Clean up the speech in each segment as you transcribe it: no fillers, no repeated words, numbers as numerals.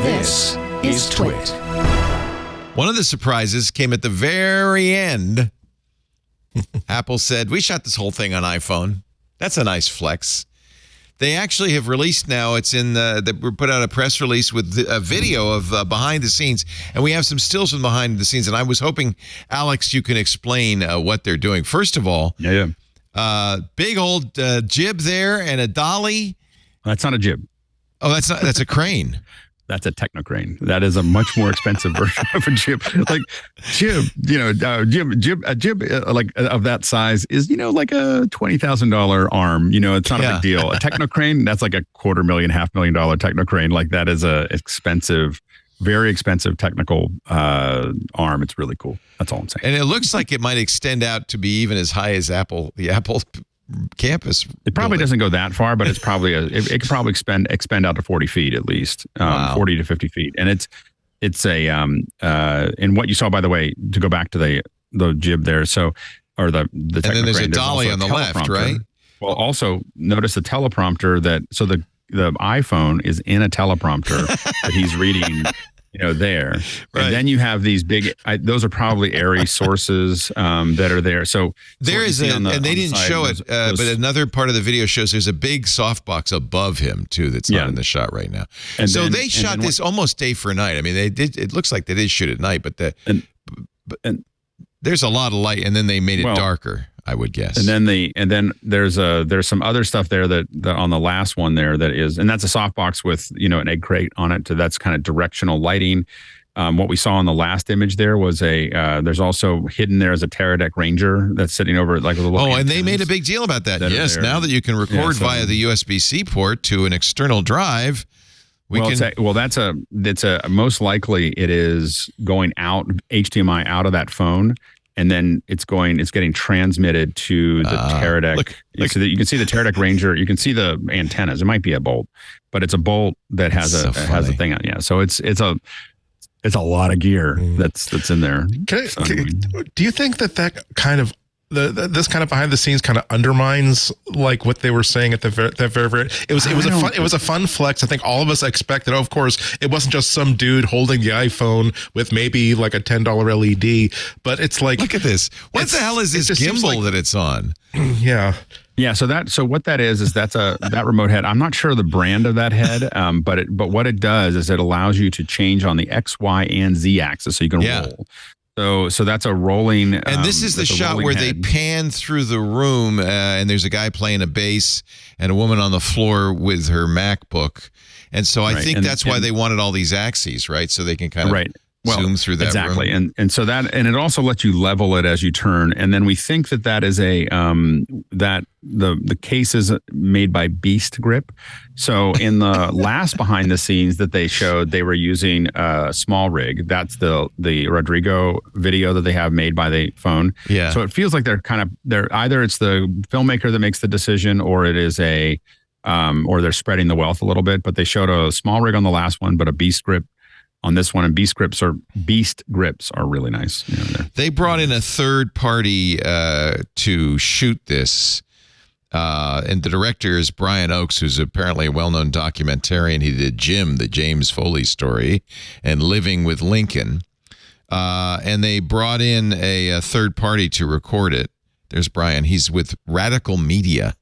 This is TWiT. One of the surprises came at the very end. Apple said, we shot this whole thing on iPhone. That's a nice flex. They actually have released now, we put out a press release with a video of behind the scenes, and we have some stills from behind the scenes, and I was hoping, Alex, you can explain what they're doing. First of all, big old jib there and a dolly. That's not a jib. Oh, that's a crane. That's a techno crane. That is a much more expensive version of a jib. Like jib, a jib like of that size is, like a $20,000 arm. It's not a big deal. A techno crane, that's like a $250,000 techno crane. Like that is a expensive, very expensive technical arm. It's really cool. That's all I'm saying. And it looks like it might extend out to be even as high as the Apple campus. It probably doesn't go that far, but it's probably it could probably expand out to 40 feet at least, 40 to 50 feet. And it's a and what you saw, by the way, to go back to the jib there. So, or the and then there's a dolly on the left, right? Well, also notice the teleprompter so the iPhone is in a teleprompter that he's reading. There. Right. And then you have these big, those are probably airy sources that are there. So there is and they didn't show it, but another part of the video shows there's a big softbox above him too that's not in the shot right now. And so they shot this almost day for night. I mean, they did. It looks like they did shoot at night, but there's a lot of light, and then they made it darker, I would guess. And then there's some other stuff there that on the last one there that is, and that's a softbox with an egg crate on it. So that's kind of directional lighting. What we saw in the last image there was there's also hidden there as a Teradek Ranger that's sitting over like a little. Oh, and they made a big deal about that. Yes, now that you can record via the USB-C port to an external drive. That's most likely it is going out HDMI out of that phone, and then it's getting transmitted to the Teradek. So that you can see the Teradek Ranger, you can see the antennas. It might be a bolt, but it's a bolt that has a thing on. Yeah, so it's a lot of gear that's in there. Do you think that kind of this kind of behind the scenes kind of undermines like what they were saying at the very it was a fun flex. I think all of us expected. Of course, it wasn't just some dude holding the iPhone with maybe like a $10 LED, but it's like, look at this. What the hell is this gimbal that it's on? Yeah. Yeah, so what that is that's that remote head. I'm not sure the brand of that head, but what it does is it allows you to change on the X, Y, and Z axis, so you can roll. So that's a rolling. And this is the shot where they pan through the room, and there's a guy playing a bass and a woman on the floor with her MacBook. And so I think that's why they wanted all these axes, right? So they can kind of zoom through that room. And so that, and it also lets you level it as you turn. And then we think that is that the case is made by Beast Grip. So in the last behind the scenes that they showed, they were using a small rig. That's the Rodrigo video that they have made by the phone. Yeah. So it feels like they're either it's the filmmaker that makes the decision, or it is or they're spreading the wealth a little bit. But they showed a small rig on the last one, but a Beast Grip on this one, and Beast grips are really nice. They brought in a third party to shoot this, and the director is Brian Oakes, who's apparently a well-known documentarian. He did Jim, the James Foley story, and Living with Lincoln, and they brought in a third party to record it. There's Brian. He's with Radical Media,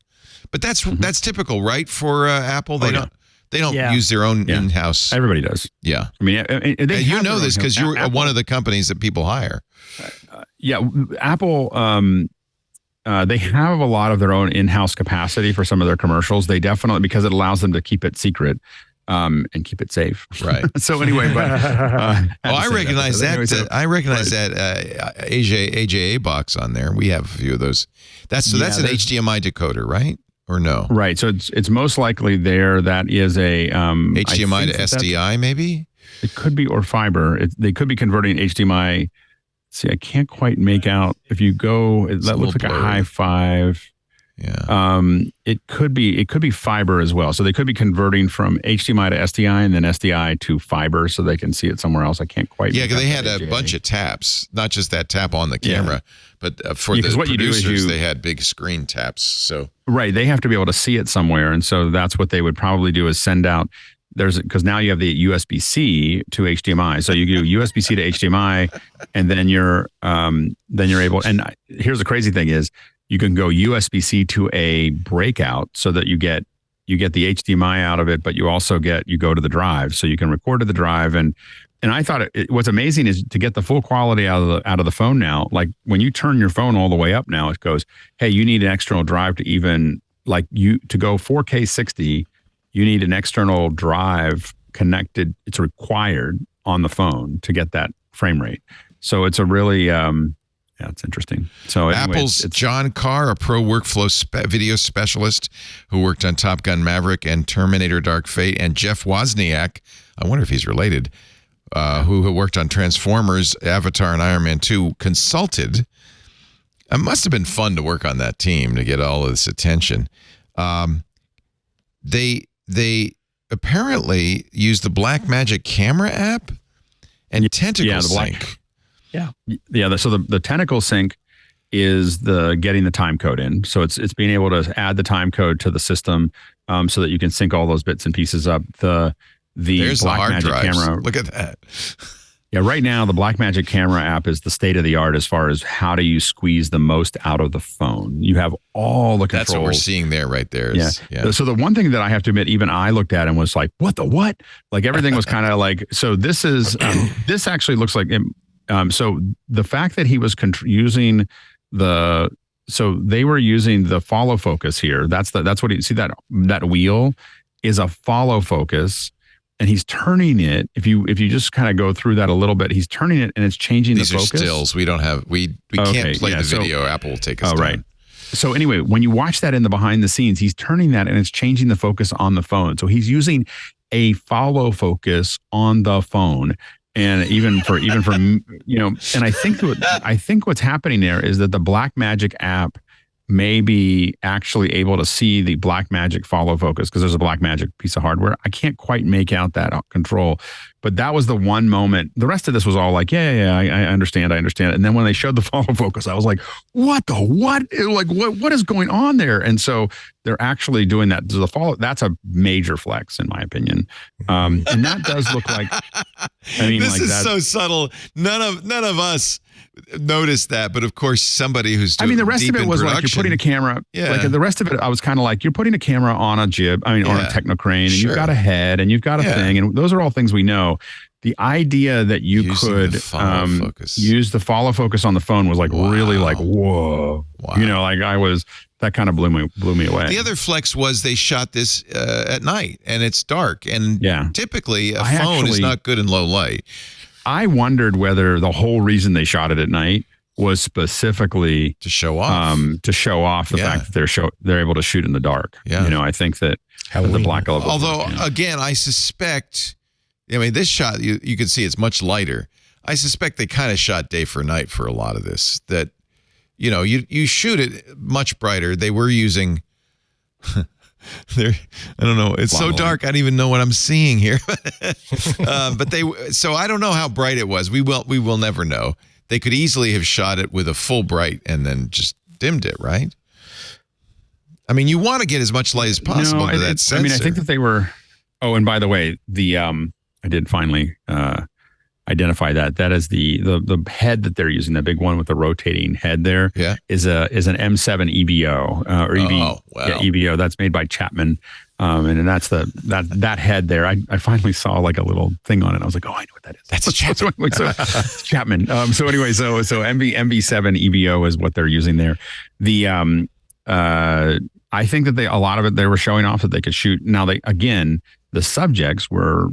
but that's typical, right? For Apple, they don't use their own in-house. Everybody does. Yeah. I mean, you know this because you're one of the companies that people hire. Apple, they have a lot of their own in-house capacity for some of their commercials. They definitely, because it allows them to keep it secret and keep it safe. Right. So anyway, but I recognize that. I recognize that AJA box on there. We have a few of those. That's an HDMI decoder, right? Or no? Right. So it's most likely there. That is a HDMI to SDI, maybe? It could be, or fiber. They could be converting HDMI. See, I can't quite make out. If you go, that looks like blurry. A high five. Yeah. It could be fiber as well. So they could be converting from HDMI to SDI and then SDI to fiber, so they can see it somewhere else. I can't quite. Yeah, because they had a bunch of taps, not just that tap on the camera, but for the producers, they had big screen taps. So right, they have to be able to see it somewhere, and so that's what they would probably do is send out because now you have the USB-C to HDMI. So you do USB-C to HDMI, and then you're able. And here's the crazy thing is you can go USB-C to a breakout so that you get the HDMI out of it, but you also go to the drive, so you can record to the drive. And I thought what's amazing is to get the full quality out of the phone now. Like when you turn your phone all the way up now, it goes, hey, you need an external drive to even to go 4K 60. You need an external drive connected. It's required on the phone to get that frame rate. So it's a really it's interesting. So anyways, Apple's John Carr, a pro workflow video specialist who worked on Top Gun Maverick and Terminator Dark Fate, and Jeff Wozniak, I wonder if he's related, who worked on Transformers, Avatar, and Iron Man 2, consulted. It must have been fun to work on that team to get all of this attention. They apparently use the Blackmagic camera app and Tentacle Sync. So the Tentacle Sync is getting the time code in. So it's being able to add the time code to the system so that you can sync all those bits and pieces up. There's the hard drives. Camera. Look at that. Yeah, right now the Blackmagic camera app is the state of the art as far as how do you squeeze the most out of the phone. You have all the controls. That's what we're seeing there, right there. Yeah. So the one thing that I have to admit, even I looked at and was like, what? Like everything was kind of like, so this is, this actually looks like, so the fact that he was using so they were using the follow focus here. That's what you see, that wheel is a follow focus. And he's turning it. If you just kind of go through that a little bit, he's turning it and it's changing the focus. These are stills. We don't have. We can't play the video. Apple will take us down. Right. So anyway, when you watch that in the behind the scenes, he's turning that and it's changing the focus on the phone. So he's using a follow focus on the phone, and even for and I think what's happening there is that the Blackmagic app may be actually able to see the Blackmagic follow focus because there's a Blackmagic piece of hardware. I can't quite make out that control, but that was the one moment. The rest of this was all like, I understand. And then when they showed the follow focus, I was like, what? Like, what is going on there? And so they're actually doing that. The follow, that's a major flex in my opinion. And that does look like, this is so subtle. None of us noticed that, but of course somebody who's doing the rest of it was like you're putting a camera like the rest of it I was kind of like you're putting a camera on a jib on a techno crane, and you've got a head and you've got a thing, and those are all things we know. The idea that you could use the follow focus on the phone was like really like whoa. That kind of blew me away. The other flex was they shot this at night and it's dark, and typically a phone is not good in low light. I wondered whether the whole reason they shot it at night was specifically to show off the fact that they're able to shoot in the dark. Yeah. I think that the black. Although again, I suspect, this shot you can see it's much lighter. I suspect they kind of shot day for night for a lot of this. That you shoot it much brighter. They were using. I don't know. It's so dark. I don't even know what I'm seeing here. So I don't know how bright it was. We will never know. They could easily have shot it with a full bright and then just dimmed it, right? You want to get as much light as possible to that sensor. I think that they were. Oh, and by the way, I did finally identify that. That is the head that they're using, the big one with the rotating head there. Is an M7 EVO or EVO. That's made by Chapman, and that's that head there. I finally saw like a little thing on it. I was like, I know what that is. That's Chapman. So Chapman. So anyway, so MV7 EVO is what they're using there. I think that a lot of it they were showing off that they could shoot. Now the subjects were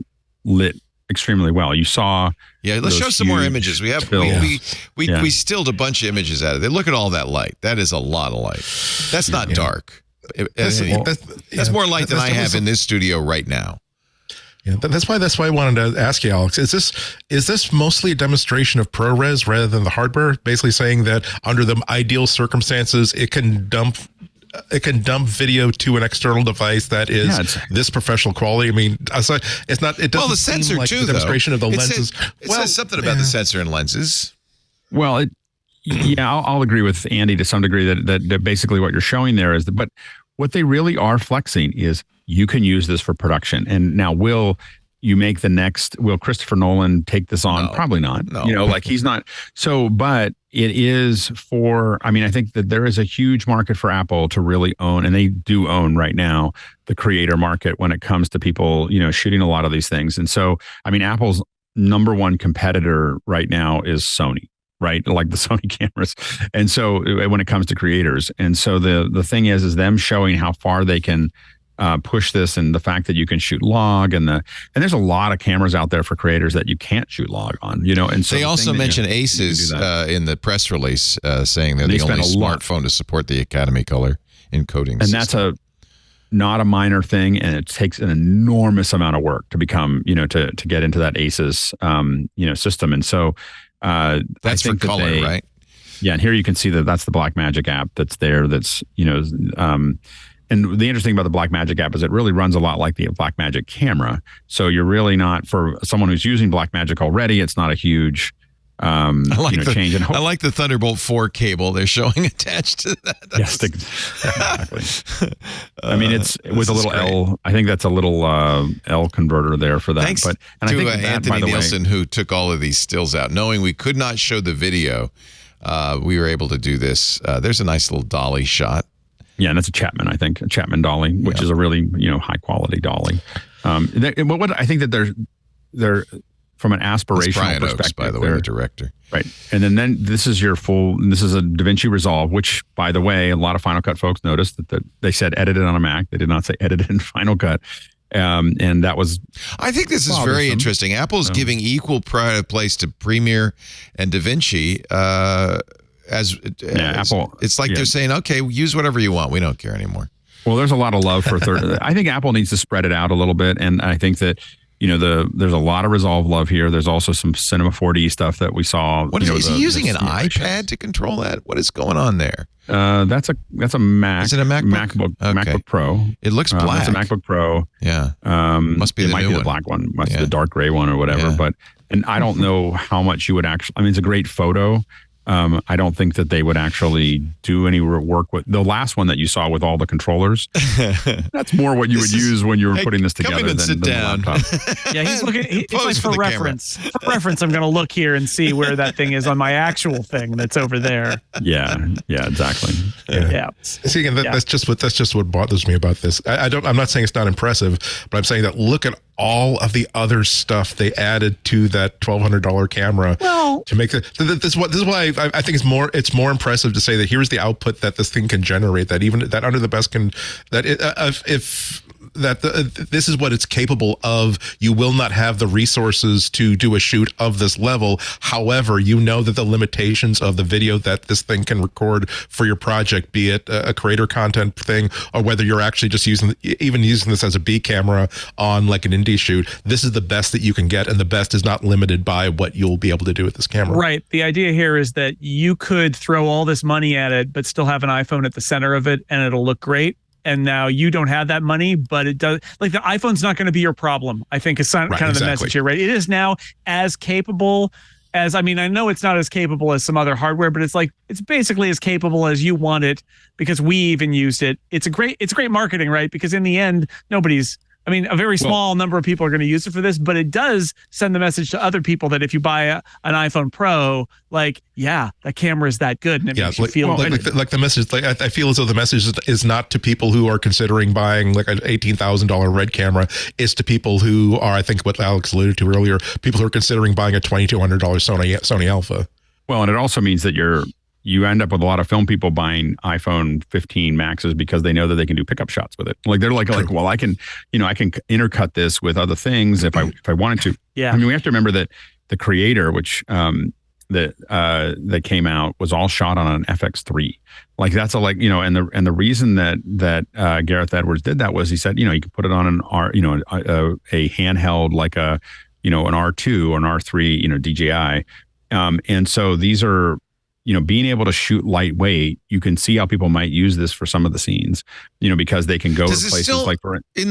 lit extremely well. You saw. Yeah, let's show some more images. We stilled a bunch of images out of it. Look at all that light. That is a lot of light. That's not dark. That's more light than I have in this studio right now. Yeah, that's why I wanted to ask you, Alex. Is this mostly a demonstration of ProRes rather than the hardware? Basically saying that under the ideal circumstances, it can dump video to an external device that is this professional quality. It's not. It doesn't the sensor seem like too, the demonstration of the lenses. It says something about the sensor and lenses. Well, I'll agree with Andy to some degree that basically what you're showing there is but what they really are flexing is you can use this for production. And now will Christopher Nolan take this on? No. Probably not. No. Like he's not. So, but it is I think that there is a huge market for Apple to really own, and they do own right now, the creator market when it comes to people, shooting a lot of these things. And so, Apple's number one competitor right now is Sony, right? Like the Sony cameras. And so when it comes to creators. And so the thing is them showing how far they can push this, and the fact that you can shoot log, and there's a lot of cameras out there for creators that you can't shoot log on, and so they also mention Aces in the press release, saying they're the only smartphone to support the Academy color encoding and system. That's not a minor thing, and it takes an enormous amount of work to become, to get into that Aces system. And so that's for color, right? Yeah, and here you can see that's the Blackmagic app that's there. That's and the interesting about the Blackmagic app is it really runs a lot like the Blackmagic camera. So you're really not, for someone who's using Blackmagic already, it's not a huge change. I like the Thunderbolt 4 cable they're showing attached to that. Yes, exactly. It's with a little L. I think that's a little L converter there for that. Thanks to Anthony Nielsen, who took all of these stills out. Knowing we could not show the video, we were able to do this. There's a nice little dolly shot. Yeah, and that's a Chapman dolly, which is a really high quality dolly. What I think that they're from an aspirational perspective. Oaks, by the way, the director, right? And then this is a DaVinci Resolve, which, by the way, a lot of Final Cut folks noticed that they said edited on a Mac. They did not say edited in Final Cut. And that was. I think this is very interesting. Apple's giving equal place to Premiere and DaVinci. Apple. It's like they're saying, okay, use whatever you want. We don't care anymore. Well, there's a lot of love for third. I think Apple needs to spread it out a little bit, and I think that there's a lot of Resolve love here. There's also some Cinema 4D stuff that we saw. Is he using an iPad to control that? What is going on there? That's a Mac. Is it a MacBook? Okay. MacBook Pro. It looks black. It's a MacBook Pro. Yeah. Must be the black one. Must be the dark gray one or whatever. Yeah. And I don't know how much you would actually. It's a great photo. I don't think that they would actually do any work with the last one that you saw with all the controllers. That's more what you would use when you were putting this together. Come in and sit down. Yeah, he's looking. It's like for reference. Camera. For reference, I'm going to look here and see where that thing is on my actual thing that's over there. Yeah, exactly. Yeah. See, again, that's just what bothers me about this. I'm not saying it's not impressive, but I'm saying that look at all of the other stuff they added to that $1,200 camera to make it. This is why I think it's more impressive to say that here's the output that this thing can generate. That even that under the best can this is what it's capable of. You will not have the resources to do a shoot of this level. However, that the limitations of the video that this thing can record for your project, be it a creator content thing, or whether you're actually just using this as a B camera on like an indie shoot, this is the best that you can get, and the best is not limited by what you'll be able to do with this camera. Right. The idea here is that you could throw all this money at it, but still have an iPhone at the center of it, and it'll look great. And now you don't have that money, but it does. Like the iPhone's not going to be your problem, I think, is kind of the message here, right? It is now as capable as, I know it's not as capable as some other hardware, but it's basically as capable as you want it, because we even used it. It's great marketing, right? Because in the end, a very small number of people are going to use it for this, but it does send the message to other people that if you buy an iPhone Pro, that camera is that good, and it makes you feel like the message. Like I feel as though the message is not to people who are considering buying like an $18,000 red camera. It's to people who are, I think, what Alex alluded to earlier, people who are considering buying a $2,200 Sony Alpha. Well, and it also means that you end up with a lot of film people buying iPhone 15 Maxes because they know that they can do pickup shots with it. Like they're like, well, I can intercut this with other things if I wanted to. Yeah. We have to remember that the Creator, which that came out, was all shot on an FX3. Like that's and the reason that Gareth Edwards did that was he said, you could put it on an a handheld like an R2 or an R3, DJI. And so these are, being able to shoot lightweight, you can see how people might use this for some of the scenes, because they can go to places like in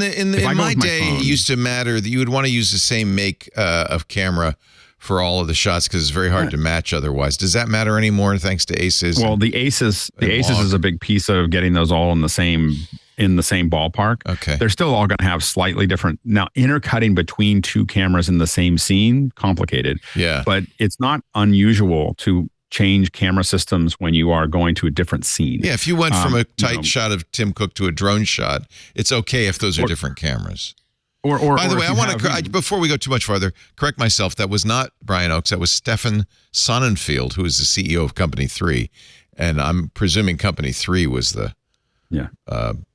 my day, it used to matter that you would want to use the same make of camera for all of the shots because it's very hard to match otherwise. Does that matter anymore thanks to ACES? Well, the ACES is a big piece of getting those all in the same ballpark. Okay. They're still all going to have slightly different. Now, intercutting between two cameras in the same scene, complicated. Yeah. But it's not unusual to change camera systems when you are going to a different scene. Yeah, if you went from a tight shot of Tim Cook to a drone shot, it's okay if those are different cameras. Or by the way, I want to before we go too much farther, correct myself. That was not Brian Oakes. That was Stefan Sonnenfeld, who is the CEO of Company 3, and I'm presuming Company 3 was the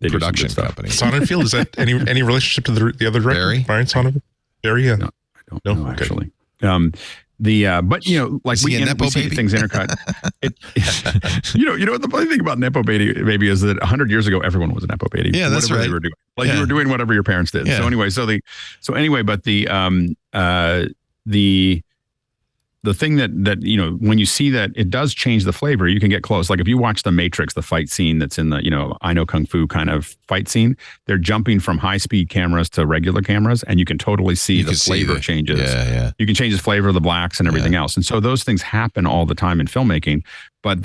production company. Sonnenfeld, is that any relationship to the other director, Barry? Brian Sonnenfeld? Barry? Yeah. No, I don't know actually. But like we see things intercut. You know what the funny thing about Nepo baby is that 100 years ago everyone was a Nepo baby. Yeah, that's right. They were doing. You were doing whatever your parents did. Yeah. So anyway, the thing that when you see that it does change the flavor, you can get close. Like if you watch The Matrix, the fight scene that's in the I Know Kung Fu kind of fight scene, they're jumping from high speed cameras to regular cameras, and you can totally see the flavor changes. Yeah. You can change the flavor of the blacks and everything else, and so those things happen all the time in filmmaking. But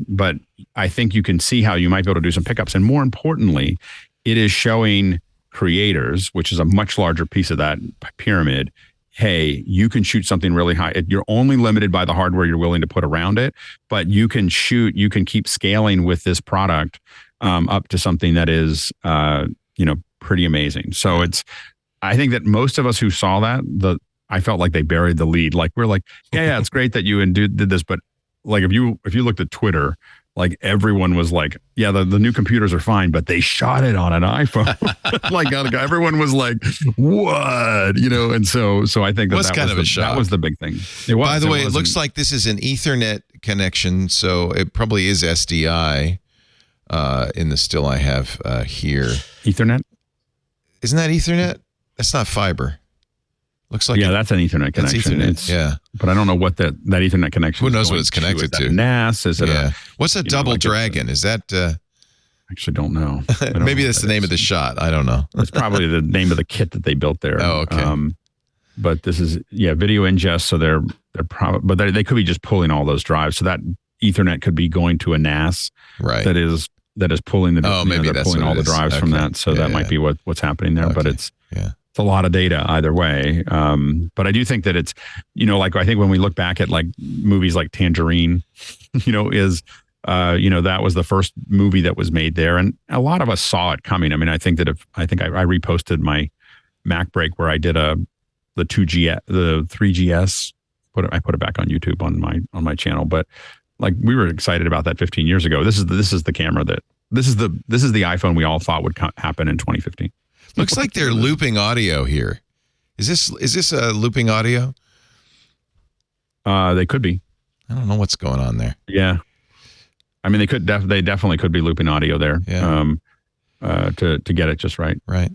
but I think you can see how you might be able to do some pickups, and more importantly, it is showing creators, which is a much larger piece of that pyramid. Hey, you can shoot something really high. You're only limited by the hardware you're willing to put around it, but you can keep scaling with this product up to something that is, pretty amazing. So I think that most of us who saw that, I felt like they buried the lead. Like we're like, yeah, it's great that you did this, but like if you looked at Twitter, like everyone was like, yeah, the new computers are fine, but they shot it on an iPhone. like everyone was like, what? And so I think that was the big thing. By the way, it looks like this is an Ethernet connection, so it probably is SDI in the still I have here. Ethernet? Isn't that Ethernet? That's not fiber. Looks like that's an Ethernet connection. That's Ethernet, but I don't know what that Ethernet connection. Who knows what it's connected to? NAS? Is it? What's a double dragon? Is that? Actually, don't know. Maybe that's the name of the shot. I don't know. That's probably the name of the kit that they built there. Oh, okay. But this is video ingest, so they're probably, but they could be just pulling all those drives. So that Ethernet could be going to a NAS, right? That is pulling the. Maybe that's pulling all the drives from that. So that might be what's happening there. Okay. But it's a lot of data either way. But I do think that it's, like I think when we look back at like movies like Tangerine, that was the first movie that was made there. And a lot of us saw it coming. I mean, I think I reposted my MacBreak where I did the 3GS, I put it back on YouTube on my channel. But like we were excited about that 15 years ago. This is the camera this is the iPhone we all thought would happen in 2015. Looks like they're looping audio here. Is this a looping audio? They could be. I don't know what's going on there. Yeah, I mean they definitely could be looping audio there. Yeah. To get it just right. Right.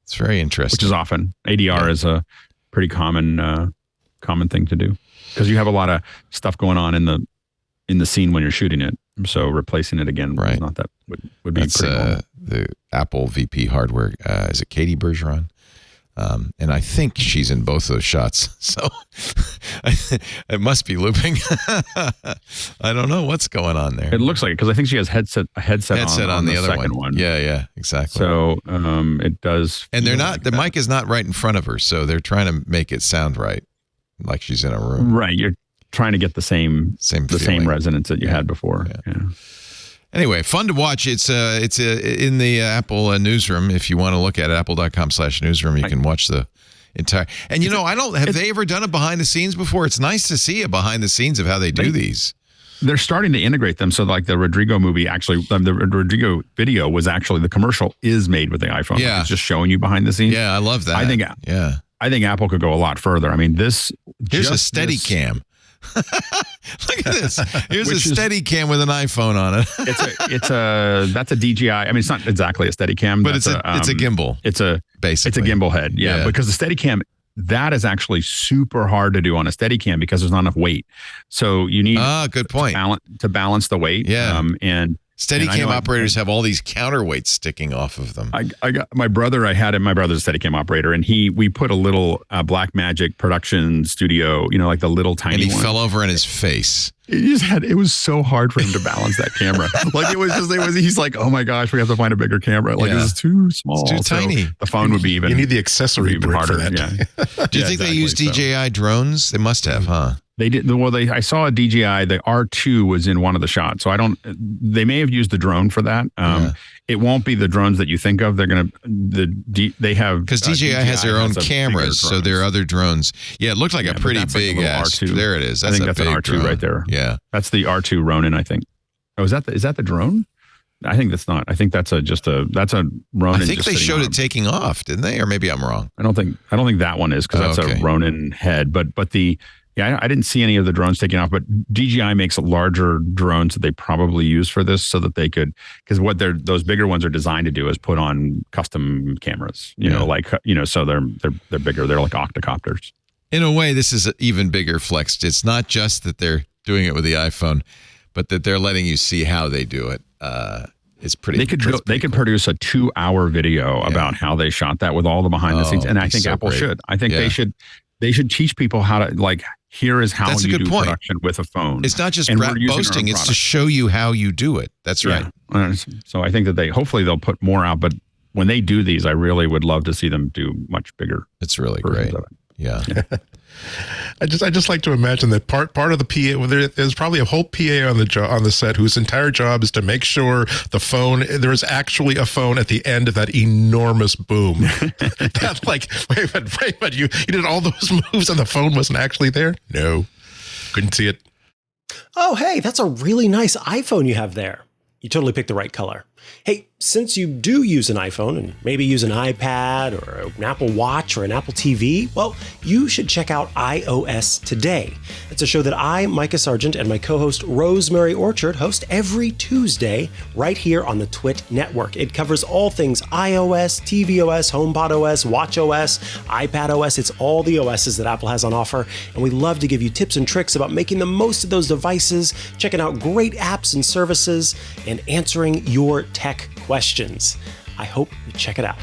It's very interesting. Which is often ADR is a pretty common thing to do because you have a lot of stuff going on in the scene when you're shooting it. So replacing it again, right? Not that would be pretty normal. The Apple VP hardware is it Katie Bergeron, and I think she's in both those shots. So it must be looping. I don't know what's going on there. It looks like it because I think she has a headset on the other one. Yeah, exactly. So it does. And they're not. The mic is not right in front of her, so they're trying to make it sound right, like she's in a room. Right. You're trying to get the same resonance that you had before. Yeah. Anyway, fun to watch. It's in the Apple newsroom. If you want to look at it, apple.com/newsroom, you can watch the entire. And have they ever done a behind the scenes before? It's nice to see a behind the scenes of how they do these. They're starting to integrate them. So like the Rodrigo movie, actually, the Rodrigo video was actually, the commercial is made with the iPhone. Yeah. It's just showing you behind the scenes. Yeah, I love that. I think Apple could go a lot further. I mean, here's a Steadicam. Look at this. Here's a Steadicam with an iPhone on it. That's a DJI. I mean, it's not exactly a Steadicam, but it's a gimbal. It's a gimbal head. Yeah. Because the Steadicam, that is actually super hard to do on a Steadicam because there's not enough weight. So you need good point. to balance the weight. Yeah. And Steadicam operators have all these counterweights sticking off of them. I got my brother's a Steadicam operator, and we put a little Blackmagic production studio, like the little tiny one. And he fell over in his face. It was so hard for him to balance that camera. He's like, oh my gosh, we have to find a bigger camera. Like, this is too small. It's too tiny. The phone would be even. You need the accessory even harder. For that. Yeah. Do you think they use DJI drones? They must have, huh? They did. Well, I saw a DJI. The R2 was in one of the shots, so they may have used the drone for that. It won't be the drones that you think of. They're gonna they have because DJI has their own cameras, so there are other drones. Yeah, it looked like a pretty big R2. There it is. I think that's an R2 drone. Right there. Yeah, that's the R2 Ronin. I think. Oh, is that the drone? I think that's not. I think that's a Ronin. I think they showed it taking off, didn't they? Or maybe I'm wrong. I don't think that one is because that's a Ronin head. But the. Yeah, I didn't see any of the drones taking off, but DJI makes larger drones that they probably use for this so that they could, because what those bigger ones are designed to do is put on custom cameras, so they're bigger. They're like octocopters. In a way, this is an even bigger flex. It's not just that they're doing it with the iPhone, but that they're letting you see how they do it. It's pretty. They could produce a 2-hour video about how they shot that with all the behind the scenes, and I think Apple should. I think they should teach people how to here is how you do production with a phone. It's not just boasting, it's to show you how you do it. That's right. So I think that hopefully they'll put more out, but when they do these, I really would love to see them do much bigger. It's really great. Yeah. I just like to imagine that part of the PA. There's probably a whole PA on the set whose entire job is to make sure there is actually a phone at the end of that enormous boom. That's like, wait, you did all those moves and the phone wasn't actually there? No, couldn't see it. Oh, hey, that's a really nice iPhone you have there. You totally picked the right color. Hey, since you do use an iPhone and maybe use an iPad or an Apple Watch or an Apple TV, well, you should check out iOS Today. It's a show that I, Micah Sargent, and my co-host Rosemary Orchard host every Tuesday right here on the TWiT network. It covers all things iOS, tvOS, HomePodOS, watchOS, iPadOS. It's all the OSs that Apple has on offer, and we love to give you tips and tricks about making the most of those devices, checking out great apps and services, and answering your tech questions. I hope you check it out.